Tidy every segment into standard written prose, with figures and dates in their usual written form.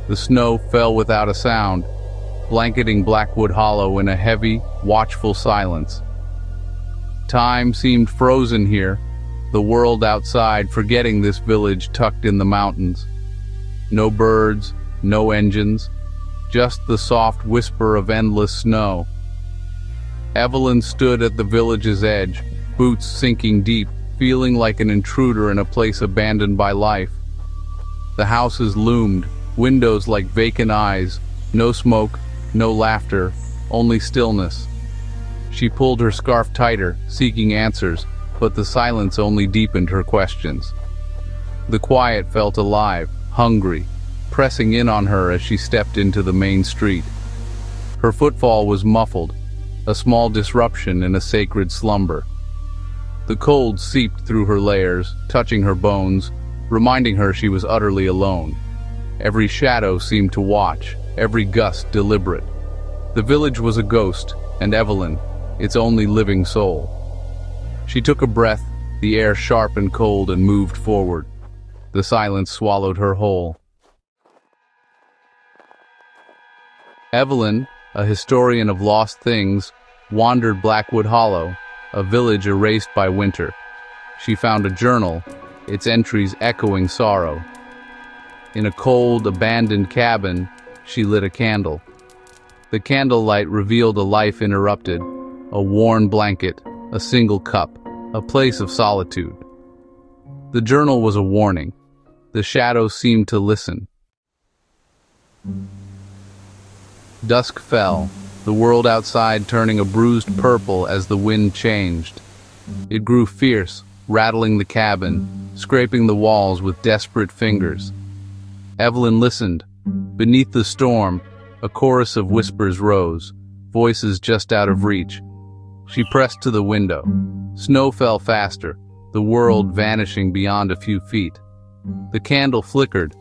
The snow fell without a sound, blanketing Blackwood Hollow in a heavy, watchful silence. Time seemed frozen here, the world outside forgetting this village tucked in the mountains. No birds, no engines, just the soft whisper of endless snow. Evelyn stood at the village's edge, boots sinking deep, feeling like an intruder in a place abandoned by life. The houses loomed, windows like vacant eyes, no smoke, no laughter, only stillness. She pulled her scarf tighter, seeking answers, but the silence only deepened her questions. The quiet felt alive, hungry, pressing in on her as she stepped into the main street. Her footfall was muffled, a small disruption in a sacred slumber. The cold seeped through her layers, touching her bones, reminding her she was utterly alone. Every shadow seemed to watch, every gust deliberate. The village was a ghost, and Evelyn, its only living soul. She took a breath, the air sharp and cold, and moved forward. The silence swallowed her whole. Evelyn, a historian of lost things, wandered Blackwood Hollow, a village erased by winter. She found a journal, its entries echoing sorrow. In a cold, abandoned cabin, she lit a candle. The candlelight revealed a life interrupted, a worn blanket, a single cup, a place of solitude. The journal was a warning. The shadows seemed to listen. Dusk fell, the world outside turning a bruised purple as the wind changed. It grew fierce, rattling the cabin, scraping the walls with desperate fingers. Evelyn listened. Beneath the storm, a chorus of whispers rose, voices just out of reach. She pressed to the window. Snow fell faster, the world vanishing beyond a few feet. The candle flickered,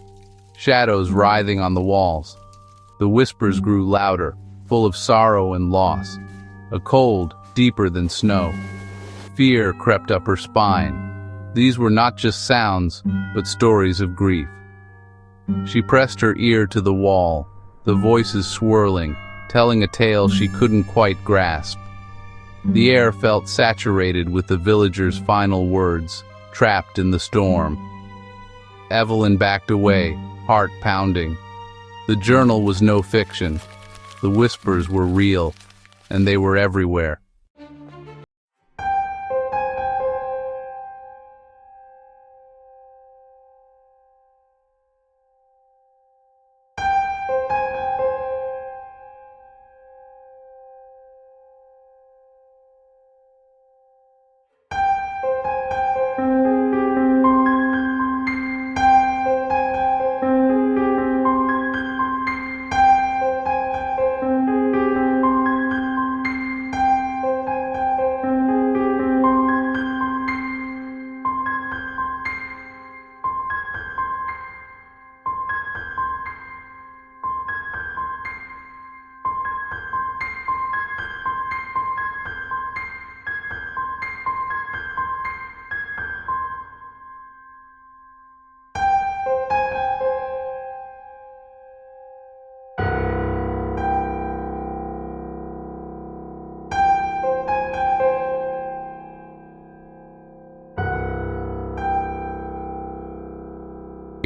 shadows writhing on the walls. The whispers grew louder, full of sorrow and loss. A cold, deeper than snow. Fear crept up her spine. These were not just sounds, but stories of grief. She pressed her ear to the wall, the voices swirling, telling a tale she couldn't quite grasp. The air felt saturated with the villagers' final words, trapped in the storm. Evelyn backed away, heart pounding. The journal was no fiction. The whispers were real, and they were everywhere.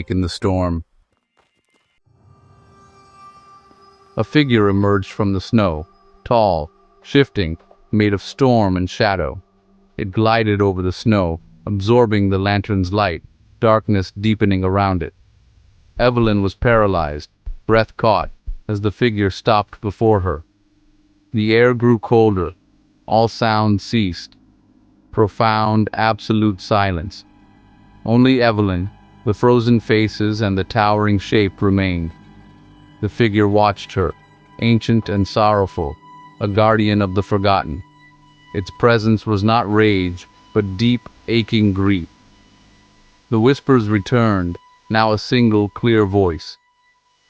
In the storm. A figure emerged from the snow, tall, shifting, made of storm and shadow. It glided over the snow, absorbing the lantern's light, darkness deepening around it. Evelyn was paralyzed, breath caught, as the figure stopped before her. The air grew colder, all sound ceased. Profound, absolute silence. Only Evelyn, the frozen faces and the towering shape remained. The figure watched her, ancient and sorrowful, a guardian of the forgotten. Its presence was not rage, but deep, aching grief. The whispers returned, now a single, clear voice.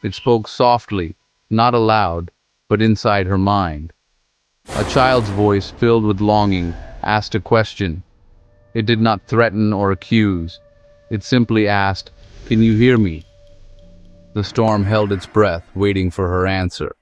It spoke softly, not aloud, but inside her mind. A child's voice filled with longing asked a question. It did not threaten or accuse. It simply asked, "Can you hear me?" The storm held its breath, waiting for her answer.